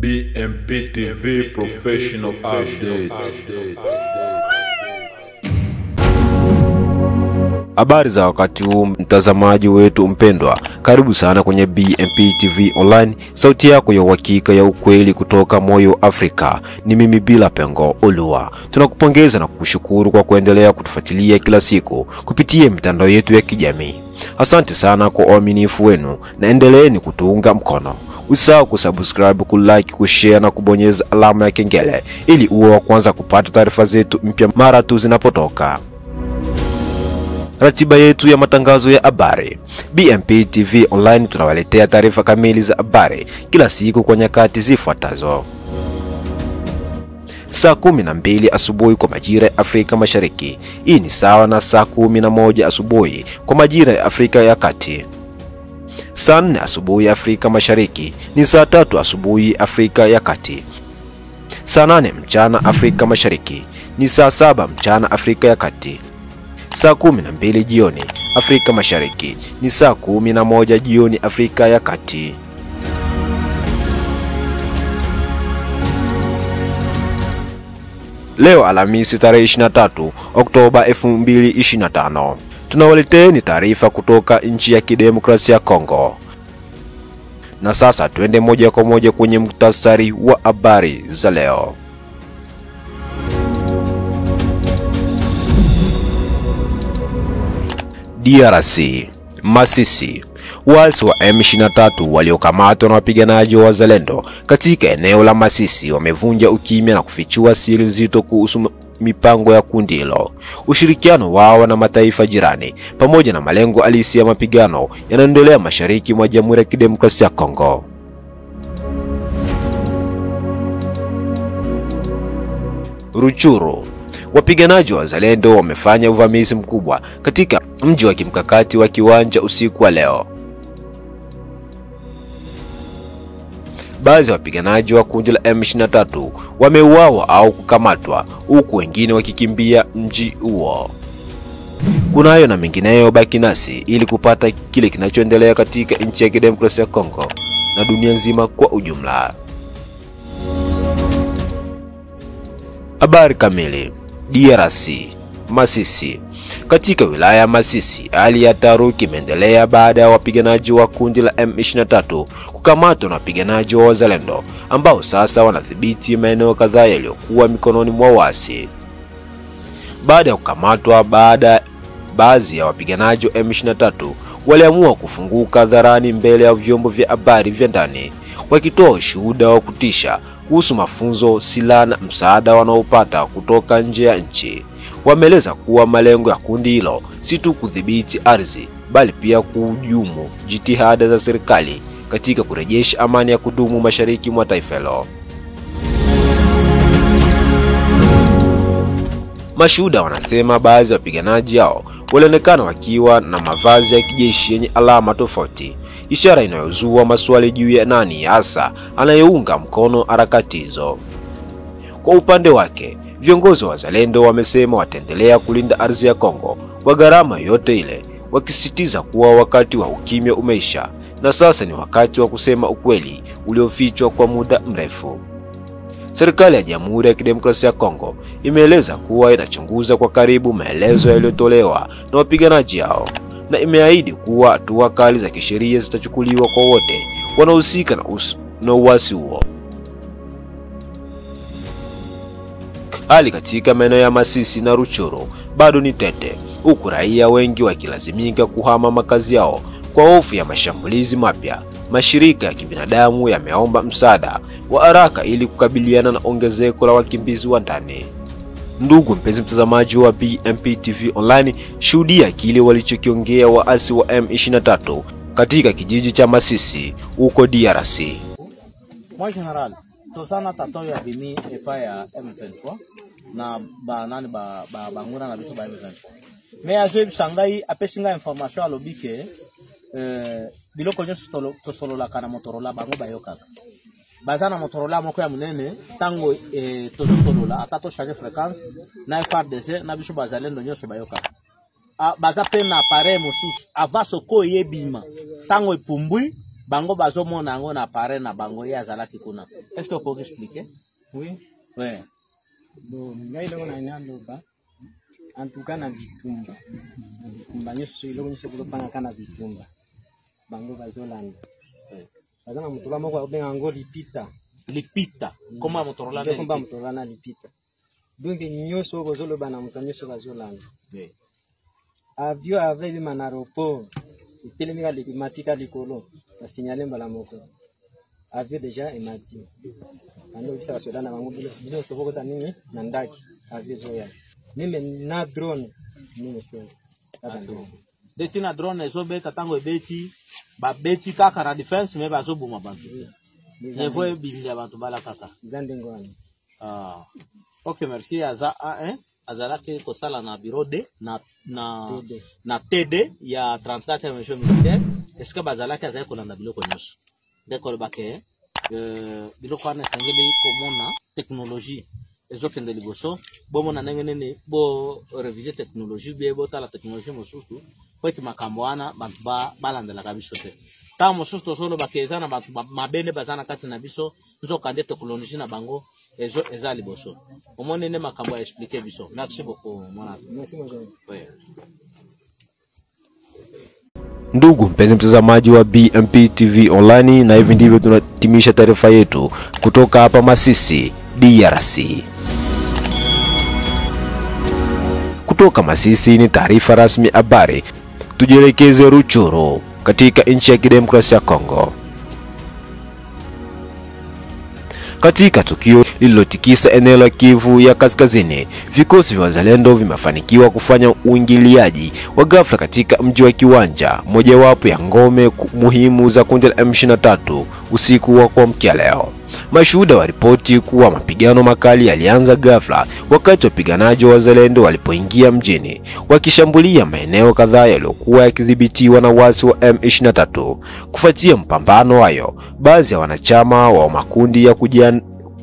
BMP TV Professional Update. Habari za wakati huu mtazamaji wetu mpendwa, karibu sana kwenye BMP TV Online, sauti yako ya uhakika ya ukweli kutoka moyo Afrika. Ni mimi Bila Pengo Olua. Tunakupongeza na kukushukuru kwa kuendelea kutufuatilia kila siku kupitia mitandao yetu ya kijamii. Asante sana kwa uaminifu wenu na endeleeni kutuunga mkono. Usisahau kusubscribe, kulike, kushare na kubonyeza alama ya kengele ili uwe wa kwanza kupata taarifa zetu mpya mara tu zinapotoka. Ratiba yetu ya matangazo ya habari. BMP TV Online tunawaletea taarifa kamili za habari kila siku kwa nyakati zifuatazo: saa 12 asubuhi kwa majira ya Afrika Mashariki. Hii ni sawa na saa 11 asubuhi kwa majira ya Afrika ya Kati. Saa 4 asubuhi Afrika Mashariki ni saa 3 asubuhi Afrika ya Kati. Saa 8 mchana Afrika Mashariki ni saa 7 mchana Afrika ya Kati. Saa 12 jioni Afrika Mashariki ni saa 11 jioni Afrika ya Kati. Leo Alhamisi tarehe 23 Oktoba 2025. Tunawaleteeni taarifa kutoka nchi ya Kidemokrasia ya Kongo. Na sasa tuende moja kwa moja kwenye muhtasari wa habari za leo. DRC, Masisi. Waasi wa M23 waliokamatwa na wapiganaji wa Wazalendo katika eneo la Masisi wamevunja ukimya na kufichua siri nzito kuhusu mipango ya kundi hilo, ushirikiano wao na mataifa jirani, pamoja na malengo halisi ya mapigano yanaendelea mashariki mwa Jamhuri ya Kidemokrasia ya Kongo. Ruchuru. Wapiganaji wa Wazalendo wamefanya uvamizi mkubwa katika mji wa kimkakati wa Kiwanja usiku wa leo. Baadhi ya wapiganaji wa kundi la M23 wameuawa au kukamatwa, huku wengine wakikimbia mji huo. Kunayo na mengineyo, baki nasi ili kupata kile kinachoendelea katika nchi ya Kidemokrasia ya Kongo na dunia nzima kwa ujumla. Habari kamili. DRC, Masisi. Katika wilaya ya Masisi, hali ya taharuki imeendelea baada ya wapiganaji wa kundi la M23 kukamatwa na wapiganaji wa Wazalendo ambao sasa wanadhibiti maeneo kadhaa yaliyokuwa mikononi mwa waasi. Baada ya kukamatwa, baadhi ya wapiganaji wa M23 waliamua kufunguka hadharani mbele ya vyombo vya habari vya ndani, wakitoa ushuhuda wa kutisha kuhusu mafunzo, silaha na msaada wanaopata kutoka nje ya nchi. Wameeleza kuwa malengo ya kundi hilo si tu kudhibiti ardhi, bali pia kuhujumu jitihada za serikali katika kurejesha amani ya kudumu mashariki mwa taifa hilo. Mashuhuda wanasema baadhi ya wapiganaji hao walionekana wakiwa na mavazi ya kijeshi yenye alama tofauti, ishara inayozua maswali juu ya nani hasa anayeunga mkono harakati hizo. Kwa upande wake, viongozi wa Wazalendo wamesema wataendelea kulinda ardhi ya Kongo kwa gharama yote ile, wakisisitiza kuwa wakati wa ukimya umeisha na sasa ni wakati wa kusema ukweli uliofichwa kwa muda mrefu. Serikali ya Jamhuri ya Kidemokrasia ya Kongo imeeleza kuwa inachunguza kwa karibu maelezo yaliyotolewa na wapiganaji hao na imeahidi kuwa hatua kali za kisheria zitachukuliwa kwa wote wanaohusika na uasi huo. Hali katika maeneo ya Masisi na Ruchuru bado ni tete, huku raia wengi wakilazimika kuhama makazi yao kwa hofu ya mashambulizi mapya. Mashirika ya kibinadamu yameomba msaada wa haraka ili kukabiliana na ongezeko la wakimbizi wa ndani. Ndugu mpenzi mtazamaji wa BMP TV Online, shuhudia kile walichokiongea waasi wa M23 katika kijiji cha Masisi huko DRC. Moi general, tosana tato ya bini epa ya M23 na banani banguna na biso ba M23. Mais aje bisangai apesinga information alobike biloko nyoso tosolola kana Motorola bango bayokaka. Bazana Motorola moko ya munene tango tozosolola atato changer fréquence na FRDC na biso Bazalendo nyoso bayokaka. Baza pe na appareil mosusu avaso ko yebima tango epumbui bango bazomona yango na pare na bango ya zalaki kuna. Est-ce que vous pouvez expliquer? Oui. Ouais. Bon, ngai longo na nyaloba. En tout cas na bitumba. Nyoso iloko nyoso kulopanga kana bitumba. Bango bazolanda. Bazana mutola moko abenga ngo lipita. Lipita. Comment motorola nde? Komba mutola na lipita. Donc nyoso bozoloba na mutola nyoso bazolanda. Oui. Avion avait eu un aéroport. Il était les matika likolo. La signalé mbala moko. Avion déjà est mati. Ando bisa soda na bango bilo soko tanini na ndaki. Avion zoya. Meme na drone meme chose. Deti na drone zo beta tango beti ba beti kaka na defense me bazo buma bantu. Ne voye biblia bantu bala kaka. Zande ngwani. Ah. OK, merci aza A1. Azalaki kosala na bureau D na TD ya 34 mission militaire. Est-ce que bazalaki azali kolanda biloko nyonso? Ndeko bake biloko wana sangeli komona technologie ezokende liboso bomona ndenge nene bo reviser technologie be bo tala technologie mosusu po eti makambo wana bantu balandelaka biso te. Ta mosusu tosolo bakeza na bantu mabene bazana kati na biso nzokande technologie na bango eza liboso. Omone ne makambo ya expliquer biso. Merci beaucoup mwana. Merci mon jeune. Ouais. Ndugu mpenzi mtazamaji wa BMP TV online, na hivi ndivyo tunatimisha taarifa yetu kutoka hapa Masisi, DRC. Kutoka Masisi ni taarifa rasmi habari. Tujielekeze Ruchuru katika nchi ya Kidemokrasia ya Kongo. Katika tukio lililotikisa eneo la Kivu ya Kaskazini, vikosi vya wazalendo vimefanikiwa kufanya uingiliaji wa ghafla katika mji wa Kiwanja, mojawapo ya ngome muhimu za kundi la M23 usiku wa kuamkia leo. Mashuhuda waripoti kuwa mapigano makali yalianza ghafla wakati wapiganaji wa wazalendo walipoingia mjini, wakishambulia maeneo kadhaa yaliyokuwa yakidhibitiwa na waasi wa M23. Kufuatia mpambano hayo, baadhi ya wanachama wa makundi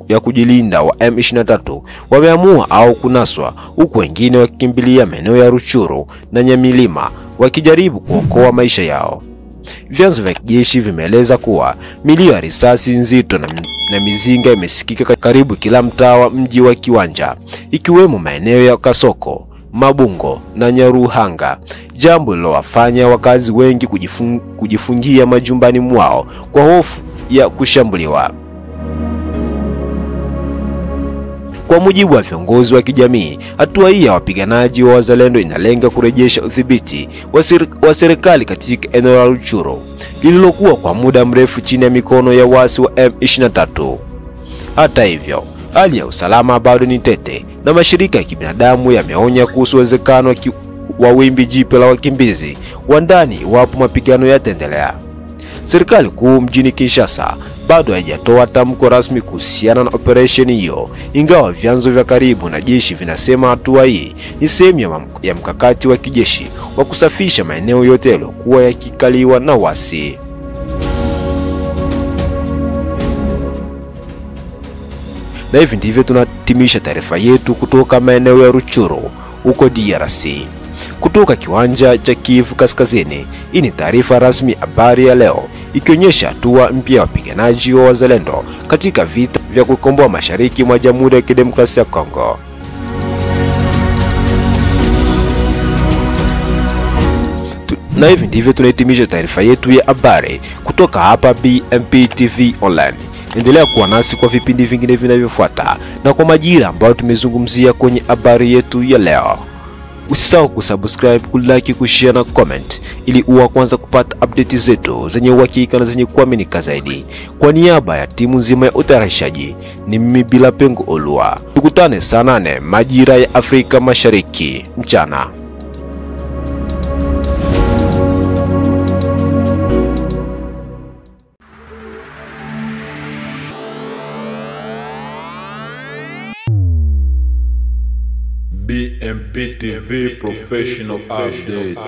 ya kujilinda wa M23 wameamua au kunaswa, huku wengine wakikimbilia maeneo ya Ruchuru na Nyamilima wakijaribu kuokoa maisha yao. Vyanzo vya kijeshi vimeeleza kuwa milio ya risasi nzito na mizinga imesikika karibu kila mtaa wa mji wa Kiwanja, ikiwemo maeneo ya Kasoko, Mabungo na Nyaruhanga, jambo lilowafanya wakazi wengi kujifungia majumbani mwao kwa hofu ya kushambuliwa. Kwa mujibu wa viongozi wa kijamii, hatua hii ya wapiganaji wa wazalendo inalenga kurejesha udhibiti wa serikali katika eneo la Ruchuru lililokuwa kwa muda mrefu chini ya mikono ya waasi wa M23. Hata hivyo, hali ya usalama bado ni tete na mashirika ya kibinadamu yameonya kuhusu uwezekano wa wimbi jipya la wakimbizi wa ndani iwapo mapigano yataendelea. Serikali kuu mjini Kinshasa bado haijatoa tamko rasmi kuhusiana na operesheni hiyo, ingawa vyanzo vya karibu na jeshi vinasema hatua hii ni sehemu ya mkakati wa kijeshi wa kusafisha maeneo yote yaliyokuwa yakikaliwa na waasi. Na hivi ndivyo tunatimisha taarifa yetu kutoka maeneo ya Ruchuru huko DRC. Kutoka Kiwanja cha Kivu Kaskazini, hii ni taarifa rasmi habari ya leo, ikionyesha hatua mpya ya wapiganaji wa wazalendo katika vita vya kukomboa mashariki mwa Jamhuri ya Kidemokrasia ya Kongo. Na hivi ndivyo tunahitimisha taarifa yetu ya habari kutoka hapa BMP TV online. Endelea kuwa nasi kwa vipindi vingine vinavyofuata na kwa majira ambayo tumezungumzia kwenye habari yetu ya leo. Usisahau kusubscribe, kulike, kushare na comment ili uwe kwanza kupata update zetu zenye uhakika na zenye kuaminika zaidi. Kwa niaba ya timu nzima ya utayarishaji, ni mimi Bila Pengo Olua. Tukutane saa 8 majira ya Afrika Mashariki mchana. BMP TV Professional Update.